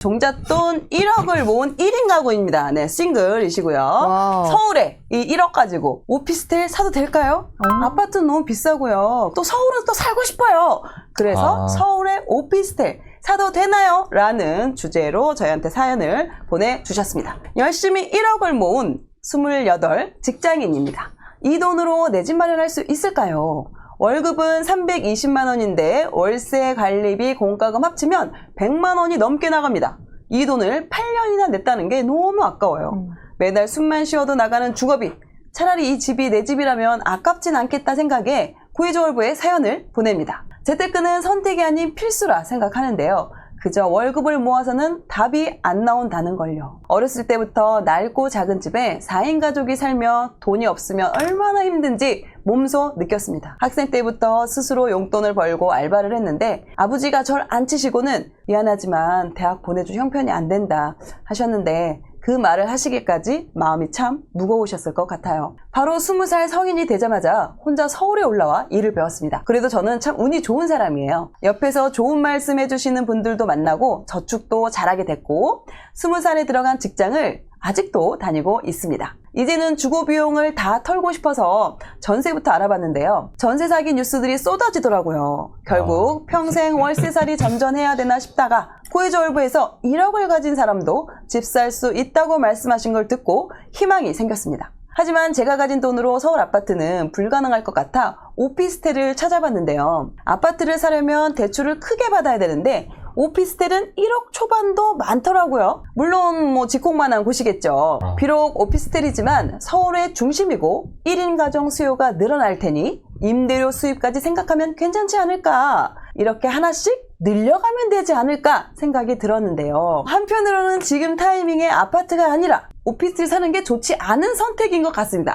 종잣돈 1억을 모은 1인 가구입니다. 네, 싱글이시고요. 와우. 서울에 이 1억 가지고 오피스텔 사도 될까요? 아파트는 너무 비싸고요. 또 서울은 또 살고 싶어요. 그래서 서울에 오피스텔 사도 되나요? 라는 주제로 저희한테 사연을 보내주셨습니다. 열심히 1억을 모은 28 직장인입니다. 이 돈으로 내 집 마련할 수 있을까요? 월급은 320만 원인데 월세, 관리비, 공과금 합치면 100만 원이 넘게 나갑니다. 이 돈을 8년이나 냈다는 게 너무 아까워요. 매달 숨만 쉬어도 나가는 주거비. 차라리 이 집이 내 집이라면 아깝진 않겠다 생각에 구의조월부에 사연을 보냅니다. 재테크는 선택이 아닌 필수라 생각하는데요. 그저 월급을 모아서는 답이 안 나온다는 걸요. 어렸을 때부터 낡고 작은 집에 4인 가족이 살며 돈이 없으면 얼마나 힘든지 몸소 느꼈습니다. 학생 때부터 스스로 용돈을 벌고 알바를 했는데 아버지가 절 안 치시고는 미안하지만 대학 보내줄 형편이 안 된다 하셨는데 그 말을 하시기까지 마음이 참 무거우셨을 것 같아요. 바로 20살 성인이 되자마자 혼자 서울에 올라와 일을 배웠습니다. 그래도 저는 참 운이 좋은 사람이에요. 옆에서 좋은 말씀 해주시는 분들도 만나고 저축도 잘하게 됐고 20살에 들어간 직장을 아직도 다니고 있습니다. 이제는 주거 비용을 다 털고 싶어서 전세부터 알아봤는데요. 전세 사기 뉴스들이 쏟아지더라고요. 결국 평생 월세살이 전전해야 되나 싶다가 구의조월부에서 1억을 가진 사람도 집 살 수 있다고 말씀하신 걸 듣고 희망이 생겼습니다. 하지만 제가 가진 돈으로 서울 아파트는 불가능할 것 같아 오피스텔을 찾아봤는데요. 아파트를 사려면 대출을 크게 받아야 되는데 오피스텔은 1억 초반도 많더라고요. 물론 직공만한 곳이겠죠. 비록 오피스텔이지만 서울의 중심이고 1인 가정 수요가 늘어날 테니 임대료 수입까지 생각하면 괜찮지 않을까, 이렇게 하나씩 늘려가면 되지 않을까 생각이 들었는데요. 한편으로는 지금 타이밍에 아파트가 아니라 오피스텔 사는 게 좋지 않은 선택인 것 같습니다.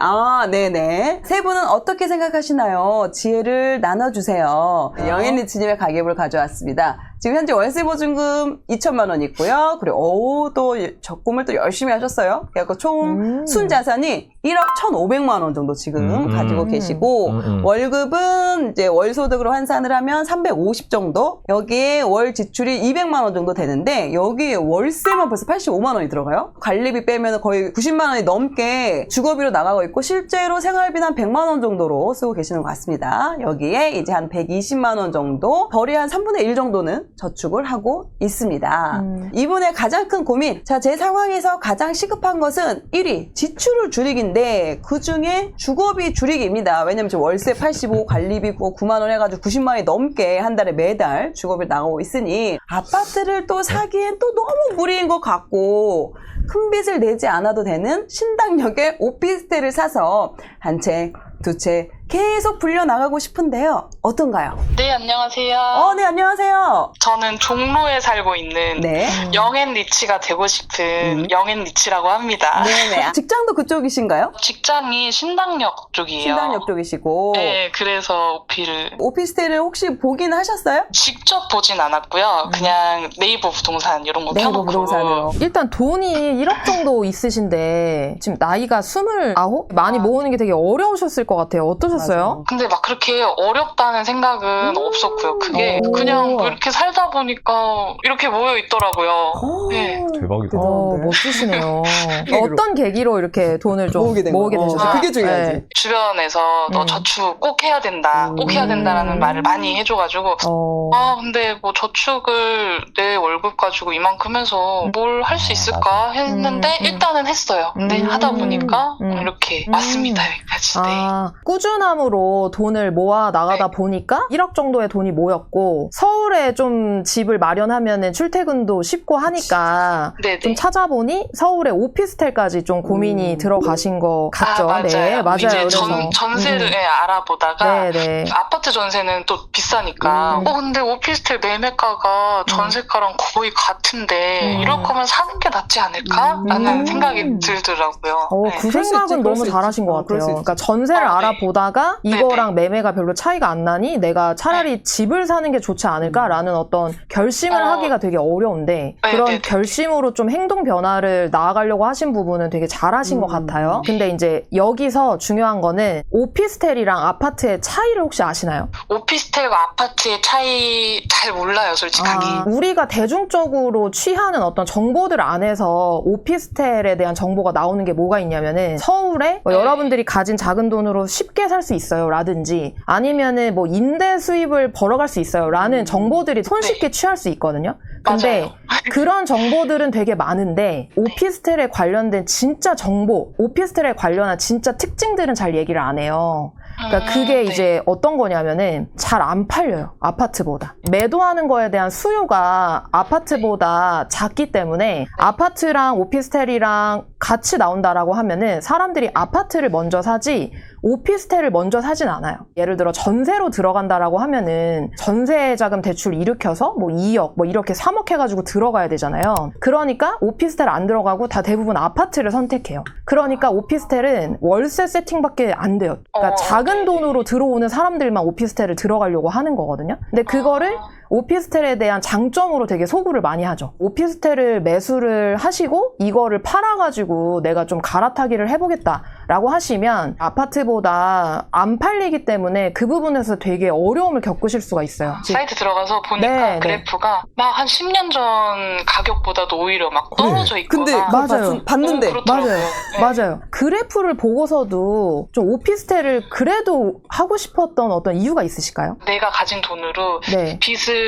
네네. 세 분은 어떻게 생각하시나요? 지혜를 나눠주세요. 영앤리치님의 가계부를 가져왔습니다. 지금 현재 월세 보증금 2천만 원 있고요. 그리고 또 적금을 또 열심히 하셨어요. 그래서 총 순자산이 1억 1,500만 원 정도 지금 가지고 계시고 월급은 이제 월소득으로 환산을 하면 350 정도. 여기에 월 지출이 200만 원 정도 되는데 여기에 월세만 벌써 85만 원이 들어가요. 관리비 빼면 거의 90만 원이 넘게 주거비로 나가고 있고 실제로 생활비는 한 100만 원 정도로 쓰고 계시는 것 같습니다. 여기에 이제 한 120만 원 정도, 거의 한 3분의 1 정도는 저축을 하고 있습니다. 이분의 가장 큰 고민, 제 상황에서 가장 시급한 것은 1위 지출을 줄이기인데 그 중에 주거비 줄이기입니다. 왜냐면 지금 월세 85, 관리비 9만 원 해가지고 90만 원이 넘게 한 달에 매달 주거비 나가고 있으니 아파트를 또 사기엔 또 너무 무리인 것 같고 큰 빚을 내지 않아도 되는 신당역에 오피스텔을 사서 한 채, 두 채 계속 불려나가고 싶은데요. 어떤가요? 네, 안녕하세요. 네, 안녕하세요. 저는 종로에 살고 있는 네. 영앤리치가 되고 싶은 영앤리치라고 합니다. 네네. 직장도 그쪽이신가요? 직장이 신당역 쪽이에요. 신당역 쪽이시고. 네, 그래서 오피를. 오피스텔을 혹시 보긴 하셨어요? 직접 보진 않았고요. 그냥 네이버 부동산 이런 거 네이버 펴놓고. 부동산으로. 일단 돈이 1억 정도 있으신데 지금 나이가 29? 많이 모으는 게 되게 어려우셨을 것 같아요. 어떠셨어요? 근데 막 그렇게 어렵다는 생각은 없었고요. 그게 그냥 이렇게 살다 보니까 이렇게 모여 있더라고요. 네. 대박이다. 멋지시네요. 어떤 계기로 이렇게 돈을 좀 모으게 되셨어요? 그게 중요하지. 네. 주변에서 너 저축 꼭 해야 된다. 꼭 해야 된다라는 말을 많이 해줘가지고 근데 뭐 저축을 내 월급 가지고 이만큼 해서 뭘 할 수 있을까 했는데 일단은 했어요. 근데 하다 보니까 이렇게 왔습니다. 여기까지. 네. 꾸준함으로 돈을 모아 나가다 보니까 1억 정도의 돈이 모였고 서울에 좀 집을 마련하면 출퇴근도 쉽고 하니까 좀 찾아보니 서울에 오피스텔까지 좀 고민이 들어가신 것 같죠? 맞아요. 네, 맞아요. 이제 그래서. 전세를 알아보다가 네. 아파트 전세는 또 비싸니까 근데 오피스텔 매매가가 전세가랑 거의 같은데 이럴 거면 사는 게 낫지 않을까? 라는 생각이 들더라고요. 그 생각은 너무 잘하신 것 같아요. 그러니까 전세를 알아보다가 이거랑 매매가 별로 차이가 안 나니 내가 차라리 집을 사는 게 좋지 않을까라는 어떤 결심을 하기가 되게 어려운데 그런 결심으로 적극적으로 좀 행동 변화를 나아가려고 하신 부분은 되게 잘하신 것 같아요. 근데 이제 여기서 중요한 거는 오피스텔이랑 아파트의 차이를 혹시 아시나요? 오피스텔과 아파트의 차이 잘 몰라요, 솔직하게. 우리가 대중적으로 취하는 어떤 정보들 안에서 오피스텔에 대한 정보가 나오는 게 뭐가 있냐면은 서울에 뭐 여러분들이 가진 작은 돈으로 쉽게 살 수 있어요 라든지 아니면은 뭐 임대 수입을 벌어갈 수 있어요 라는 정보들이 손쉽게 취할 수 있거든요. 근데 맞아요. 그런 정보들은 되게 많은데 오피스텔에 관련된 진짜 정보, 오피스텔에 관련한 진짜 특징들은 잘 얘기를 안 해요. 그러니까 그게 이제 어떤 거냐면은 잘 안 팔려요. 아파트보다. 매도하는 거에 대한 수요가 아파트보다 작기 때문에 아파트랑 오피스텔이랑 같이 나온다라고 하면은 사람들이 아파트를 먼저 사지 오피스텔을 먼저 사진 않아요. 예를 들어 전세로 들어간다라고 하면은 전세 자금 대출 일으켜서 뭐 2억 뭐 이렇게 3억 해가지고 들어가야 되잖아요. 그러니까 오피스텔 안 들어가고 다 대부분 아파트를 선택해요. 그러니까 오피스텔은 월세 세팅밖에 안 돼요. 그러니까 작은 돈으로 들어오는 사람들만 오피스텔을 들어가려고 하는 거거든요. 근데 그거를 오피스텔에 대한 장점으로 되게 소구를 많이 하죠. 오피스텔을 매수를 하시고 이거를 팔아가지고 내가 좀 갈아타기를 해보겠다라고 하시면 아파트보다 안 팔리기 때문에 그 부분에서 되게 어려움을 겪으실 수가 있어요. 사이트 들어가서 보니까 그래프가 막 한 10년 전 가격보다도 오히려 막 떨어져 있거나. 근데 맞아요. 봤는데 맞아요. 그래프를 보고서도 좀 오피스텔을 그래도 하고 싶었던 어떤 이유가 있으실까요? 내가 가진 돈으로 빚을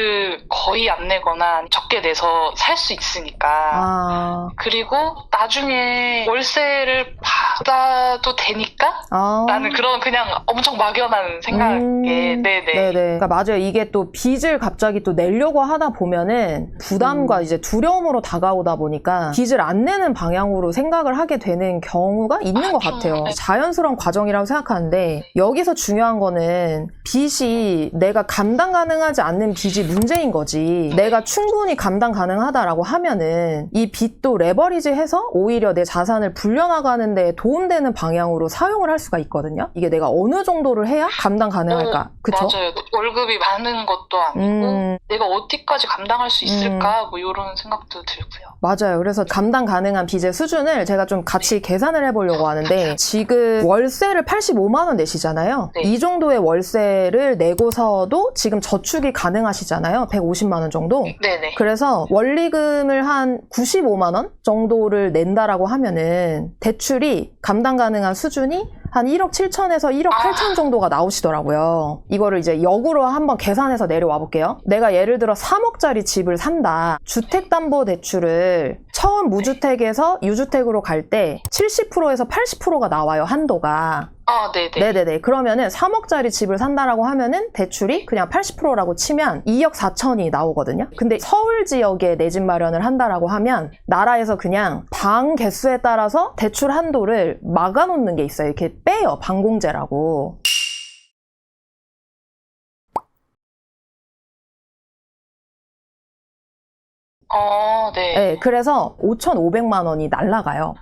거의 안 내거나 적게 내서 살 수 있으니까. 그리고 나중에 월세를 받아도 되니까? 라는 그런 그냥 엄청 막연한 생각에. 네네. 그러니까 맞아요. 이게 또 빚을 갑자기 또 내려고 하다 보면은 부담과 이제 두려움으로 다가오다 보니까 빚을 안 내는 방향으로 생각을 하게 되는 경우가 있는 것 같아요. 자연스러운 과정이라고 생각하는데 여기서 중요한 거는 빚이 내가 감당 가능하지 않는 빚이 문제인 거지. 내가 충분히 감당 가능하다라고 하면은 이 빚도 레버리지해서 오히려 내 자산을 불려나가는 데 도움되는 방향으로 사용을 할 수가 있거든요. 이게 내가 어느 정도를 해야 감당 가능할까? 그쵸? 맞아요. 월급이 많은 것도 아니고 내가 어디까지 감당할 수 있을까? 뭐 이런 생각도 들고요. 맞아요. 그래서 감당 가능한 빚의 수준을 제가 좀 같이 계산을 해보려고 하는데 지금 월세를 85만 원 내시잖아요. 이 정도의 월세를 내고서도 지금 저축이 가능하시잖아요. 150만 원 정도. 네네. 그래서 원리금을 한 95만 원 정도를 낸다라고 하면은 대출이 감당 가능한 수준이 한 1억 7천에서 1억 8천 정도가 나오시더라고요. 이거를 이제 역으로 한번 계산해서 내려와 볼게요. 내가 예를 들어 3억짜리 집을 산다. 주택담보대출을 처음 무주택에서 유주택으로 갈 때 70%에서 80%가 나와요. 한도가. 네네네. 그러면은 3억짜리 집을 산다라고 하면은 대출이 그냥 80%라고 치면 2억 4천이 나오거든요. 근데 서울 지역에 내 집 마련을 한다라고 하면 나라에서 그냥 방 개수에 따라서 대출 한도를 막아놓는 게 있어요. 이렇게 빼요. 방공제라고. 네, 그래서 5,500만 원이 날라가요.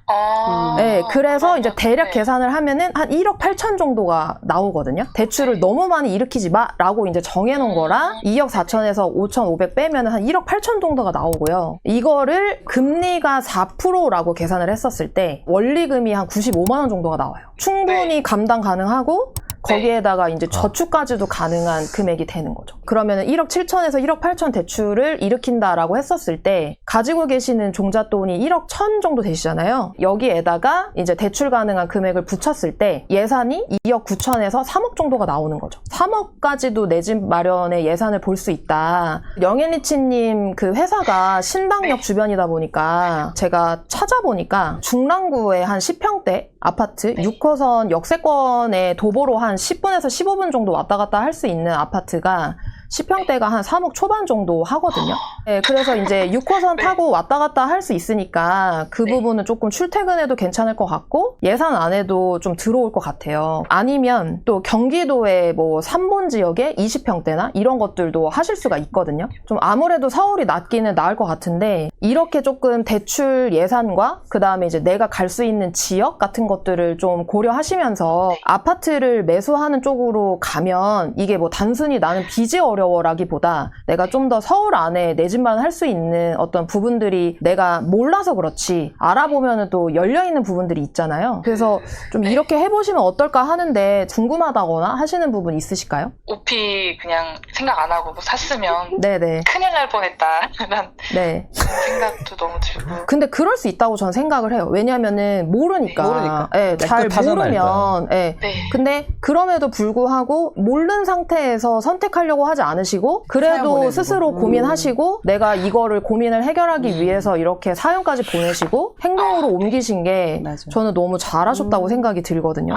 네, 그래서 이제 대략 계산을 하면은 한 1억 8천 정도가 나오거든요. 대출을 너무 많이 일으키지 마라고 이제 정해놓은 거라 2억 4천에서 5,500 빼면은 한 1억 8천 정도가 나오고요. 이거를 금리가 4%라고 계산을 했었을 때 원리금이 한 95만 원 정도가 나와요. 충분히 감당 가능하고 거기에다가 이제 저축까지도 가능한 금액이 되는 거죠. 그러면 1억 7천에서 1억 8천 대출을 일으킨다라고 했었을 때 가지고 계시는 종잣돈이 1억 1천 정도 되시잖아요. 여기에다가 이제 대출 가능한 금액을 붙였을 때 예산이 2억 9천에서 3억 정도가 나오는 거죠. 3억까지도 내 집 마련의 예산을 볼 수 있다. 영앤리치님 그 회사가 신당역 주변이다 보니까 제가 찾아보니까 중랑구에 한 10평대 아파트 6호선 역세권에 도보로 한 10분에서 15분 정도 왔다 갔다 할 수 있는 아파트가 10평대가 한 3억 초반 정도 하거든요. 네, 그래서 이제 6호선 타고 왔다 갔다 할 수 있으니까 그 부분은 조금 출퇴근해도 괜찮을 것 같고 예산 안에도 좀 들어올 것 같아요. 아니면 또 경기도의 뭐 3본 지역에 20평대나 이런 것들도 하실 수가 있거든요. 좀 아무래도 서울이 낫기는 나을 것 같은데 이렇게 조금 대출 예산과 그 다음에 이제 내가 갈 수 있는 지역 같은 것들을 좀 고려하시면서 아파트를 매수하는 쪽으로 가면 이게 뭐 단순히 나는 빚이 어려워라기보다 내가 좀 더 서울 안에 내 집만 할 수 있는 어떤 부분들이 내가 몰라서 그렇지 알아보면 또 열려있는 부분들이 있잖아요. 그래서 좀 이렇게 해보시면 어떨까 하는데 궁금하다거나 하시는 부분 있으실까요? 오피 그냥 생각 안 하고 뭐 샀으면 네네. 큰일 날 뻔했다라는 네. 생각도 너무 들고. 근데 그럴 수 있다고 저는 생각을 해요. 왜냐면은 모르니까. 네, 잘 모르면. 네. 네. 근데 그럼에도 불구하고 모르는 상태에서 선택하려고 하지 않으시고 그래도 스스로 고민하시고 내가 이거를 고민을 해결하기 위해서 이렇게 사연까지 보내시고 행동으로 옮기신 게 맞아. 저는 너무 잘하셨다고 생각이 들거든요.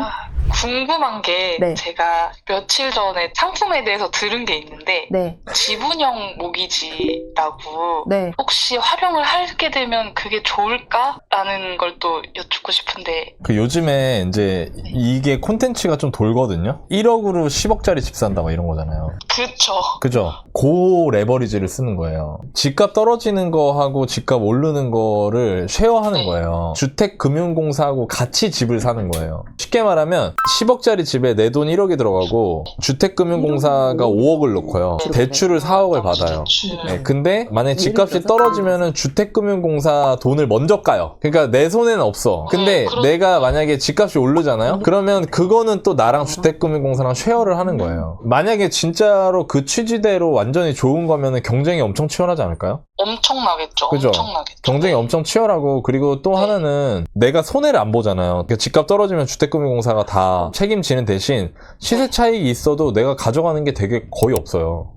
궁금한 게 네. 제가 며칠 전에 상품에 대해서 들은 게 있는데 네. 지분형 모기지라고 네. 혹시 활용을 하게 되면 그게 좋을까라는 걸 또 여쭙고 싶은데. 그 요즘에 이제 이게 콘텐츠가 좀 돌거든요. 1억으로 10억짜리 집 산다고 이런 거잖아요. 그렇죠. 그죠? 고 레버리지를 쓰는 거예요. 집값 떨어지는 거하고 집값 오르는 거를 쉐어하는 거예요. 주택금융공사하고 같이 집을 사는 거예요. 쉽게 말하면 10억짜리 집에 내 돈 1억이 들어가고 주택금융공사가 5억을 넣고요. 대출을 4억을 받아요. 네, 근데 만약에 집값이 떨어지면은 주택금융공사 돈을 먼저 까요. 그러니까 내 손에는 없어. 근데 내가 만약에 집값이 오르잖아요? 그러면 그거는 또 나랑 주택금융공사랑 쉐어를 하는 거예요. 만약에 진짜로 그 취지대로 완전히 좋은 거면은 경쟁이 엄청 치열하지 않을까요? 엄청나겠죠. 그죠? 엄청나겠죠. 경쟁이 엄청 치열하고, 그리고 또 하나는 내가 손해를 안 보잖아요. 그러니까 집값 떨어지면 주택금융공사가 다 책임지는 대신 시세 차익이 있어도 내가 가져가는 게 되게 거의 없어요.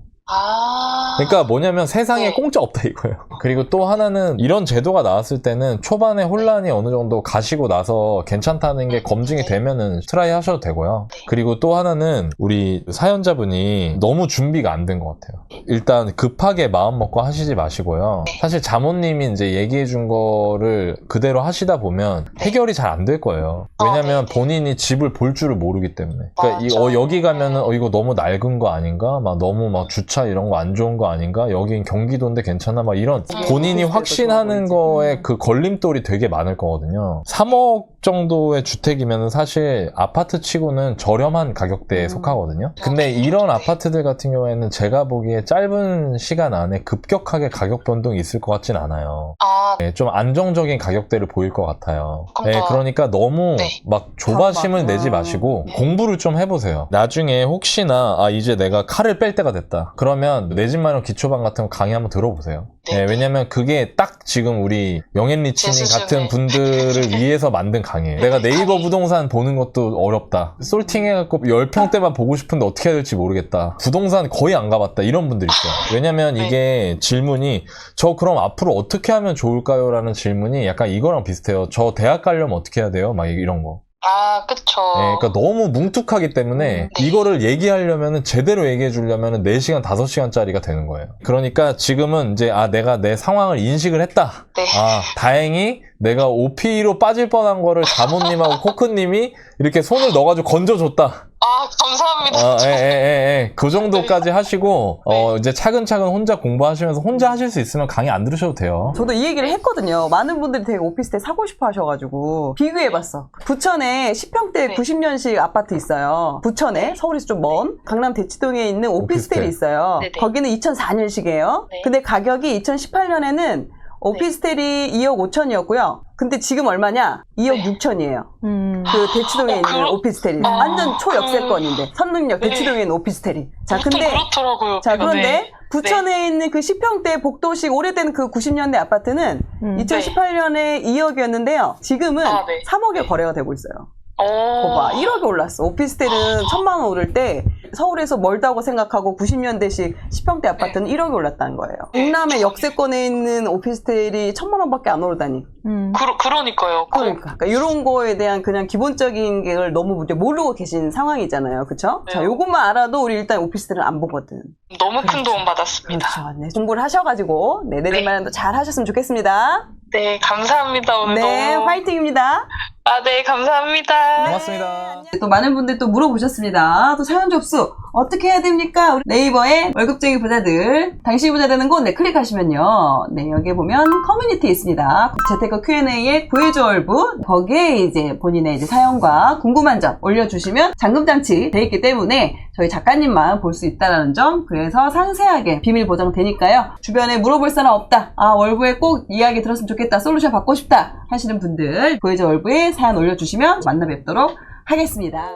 그러니까 뭐냐면 세상에 공짜 없다 이거예요. 그리고 또 하나는 이런 제도가 나왔을 때는 초반에 혼란이 어느 정도 가시고 나서 괜찮다는 게 검증이 되면은 트라이 하셔도 되고요. 그리고 또 하나는 우리 사연자분이 너무 준비가 안 된 것 같아요. 일단 급하게 마음 먹고 하시지 마시고요. 사실 자모님이 이제 얘기해 준 거를 그대로 하시다 보면 해결이 잘 안 될 거예요. 왜냐면 본인이 집을 볼 줄을 모르기 때문에. 그러니까 여기 가면은 이거 너무 낡은 거 아닌가? 막 너무 막 주차 이런 거 안 좋은 거 아닌가? 여긴 경기도인데 괜찮아? 막 이런 본인이 확신하는 거에 그 걸림돌이 되게 많을 거거든요. 3억 정도의 주택이면 사실 아파트 치고는 저렴한 가격대에 속하거든요. 근데 이런 아파트들 같은 경우에는 제가 보기에 짧은 시간 안에 급격하게 가격 변동이 있을 것 같진 않아요. 네, 좀 안정적인 가격대를 보일 것 같아요. 네, 그러니까 너무 막 조바심을 내지 마시고 공부를 좀 해보세요. 나중에 혹시나 이제 내가 칼을 뺄 때가 됐다. 그러면 내 집 마련 기초반 같은 거 강의 한번 들어보세요. 네, 왜냐면 그게 딱 지금 우리 영앤리치님 같은 분들을 위해서 만든 강의예요. 내가 네이버 부동산 보는 것도 어렵다. 솔팅해갖고 10평대만 보고 싶은데 어떻게 해야 될지 모르겠다. 부동산 거의 안 가봤다. 이런 분들 있어요. 왜냐면 이게 질문이 저 그럼 앞으로 어떻게 하면 좋을까요? 라는 질문이 약간 이거랑 비슷해요. 저 대학 가려면 어떻게 해야 돼요? 막 이런 거. 그쵸. 네, 그러니까 너무 뭉툭하기 때문에 이거를 얘기하려면은 제대로 얘기해 주려면은 4시간, 5시간짜리가 되는 거예요. 그러니까 지금은 이제 내가 내 상황을 인식을 했다. 다행히 내가 OP로 빠질 뻔한 거를 자모님하고 코크님이 이렇게 손을 넣어가지고 건져줬다. 감사합니다. 그 정도까지 하시고, 이제 차근차근 혼자 공부하시면서 혼자 하실 수 있으면 강의 안 들으셔도 돼요. 저도 이 얘기를 했거든요. 많은 분들이 되게 오피스텔 사고 싶어 하셔가지고. 비교해봤어. 부천에 10평대 90년식 아파트 있어요. 부천에, 서울에서 좀 먼, 강남 대치동에 있는 오피스텔이 있어요. 거기는 2004년식이에요. 근데 가격이 2018년에는 오피스텔이 2억 5천이었고요. 근데 지금 얼마냐? 2억 6천이에요. 그 대치동에 있는 오피스텔이. 완전 초역세권인데. 선릉역 대치동에 있는 오피스텔이. 자, 근데. 그렇더라고요. 자, 그런데 부천에 있는 그 10평대 복도식 오래된 그 90년대 아파트는 2018년에 2억이었는데요. 지금은 3억에 거래가 되고 있어요. 봐봐, 1억이 올랐어. 오피스텔은 1,000만 원 오를 때 서울에서 멀다고 생각하고 90년대식 10평대 아파트는 1억이 올랐다는 거예요. 강남의 역세권에 있는 오피스텔이 1,000만 원밖에 안 오르다니. 그러니까요. 그러니까 이런 거에 대한 그냥 기본적인 걸 너무 이제 모르고 계신 상황이잖아요. 그쵸? 자, 요것만 알아도 우리 일단 오피스텔은 안 보거든. 너무 큰 도움 받았습니다. 그렇죠. 네, 공부를 하셔가지고 내 집 마련도 잘 하셨으면 좋겠습니다. 네, 감사합니다. 오늘 네, 너무. 화이팅입니다. 네, 감사합니다. 고맙습니다. 또 많은 분들 또 물어보셨습니다. 또 사연 접수 어떻게 해야 됩니까? 우리 네이버에 월급쟁이 부자들, 당신이 부자 되는 곳, 네, 클릭하시면요. 네, 여기에 보면 커뮤니티 있습니다. 재테크 Q&A의 구해줘얼부, 거기에 이제 본인의 이제 사연과 궁금한 점 올려주시면 잠금장치 돼 있기 때문에 저희 작가님만 볼 수 있다는 점, 그래서 상세하게 비밀 보장되니까요. 주변에 물어볼 사람 없다. 아, 월부에 꼭 이야기 들었으면 좋겠다. 솔루션 받고 싶다. 하시는 분들, 구해줘얼부에 사연 올려주시면 만나 뵙도록 하겠습니다.